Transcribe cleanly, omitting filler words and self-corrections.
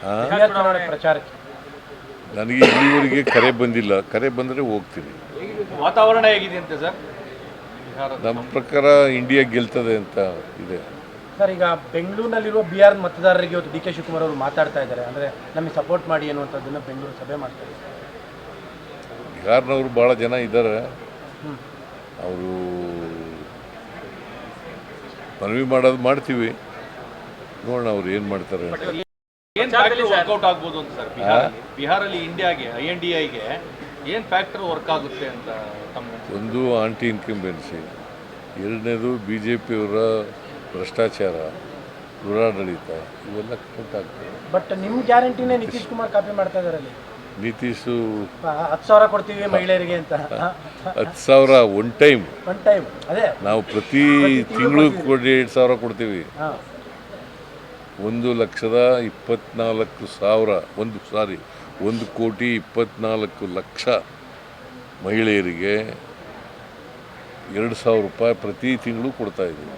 ಬಿಹಾರ್ ಚುನಾವಣೆ ಪ್ರಚಾರಕ್ಕೆ ನನಗೆ ಇಲ್ಲಿವರೆಗೆ ಕರೆ ಬಂದಿಲ್ಲ, ಕರೆ ಬಂದರೆ ಹೋಗ್ತೀನಿ. ವಾತಾವರಣ ಹೇಗಿದೆ ಅಂತೆ ಸರ್? ನಮ್ಮ ಪ್ರಕಾರ ಇಂಡಿಯಾ ಗೆಲ್ತದೆ ಅಂತ ಇದೆ. ಸರ್, ಈಗ ಬೆಂಗಳೂರಿನಲ್ಲಿರುವ ಬಿಹಾರ್ ಮತದಾರರಿಗೆ ಇವತ್ತು ಡಿ ಕೆ ಶಿವಕುಮಾರ್ ಅವರು ಮಾತಾಡ್ತಾ ಇದ್ದಾರೆ, ಅಂದರೆ ನಮಗೆ ಸಪೋರ್ಟ್ ಮಾಡಿ ಅನ್ನುವಂಥದ್ದನ್ನು ಬೆಂಗಳೂರು ಸಭೆ ಮಾಡ್ತಾರೆ. ಬಿಹಾರ್ನವರು ಭಾಳ ಜನ ಇದ್ದಾರೆ. ಅವರು ಮನವಿ ಮಾಡೋದು ಮಾಡ್ತೀವಿ, ನೋಡೋಣ ಅವ್ರು ಏನು ಮಾಡ್ತಾರೆ. ಏನು ಫ್ಯಾಕ್ಟರ್ ವರ್ಕೌಟ್ ಆಗ್ಬೋದು ಅಂತ ಸರ್? ಬಿಹಾರಲ್ಲಿ ಇಂಡಿಯಾಗೆ INDIಗೆ ಏನು ಫ್ಯಾಕ್ಟರ್ ವರ್ಕ್ ಆಗುತ್ತೆ ಅಂತ ಒಂದು ಆಂಟಿ ಇನ್ಕಂಬೆನ್ಸಿ, ಎರಡನೇದು BJP ಅವರ ಭ್ರಷ್ಟಾಚಾರ, ದುರಾಡಳಿತ, ಇವೆಲ್ಲ ಕೌಂಟ್ ಆಗ್ತದೆ. ಬಟ್ ನಿಮ್ಮ ಗ್ಯಾರಂಟಿನೇ ನಿತೀಶ್ ಕುಮಾರ್ ಕಾಪಿ ಮಾಡ್ತಾ ಇದ್ದಾರೆ. ಅಲ್ಲಿ ನಿತೀಶು 10,000 ಕೊಡ್ತೀವಿ ಮಹಿಳೆಯರಿಗೆ ಅಂತ. 10,000 ಒನ್ ಟೈಮ್. ಅದೇ ನಾವು ಪ್ರತಿ ತಿಂಗಳು 2,000 ಕೊಡ್ತೀವಿ. 1,24,000 ಮಹಿಳೆಯರಿಗೆ 2,000 ರೂಪಾಯಿ ಪ್ರತಿ ತಿಂಗಳು ಕೊಡ್ತಾ ಇದ್ದೀವಿ.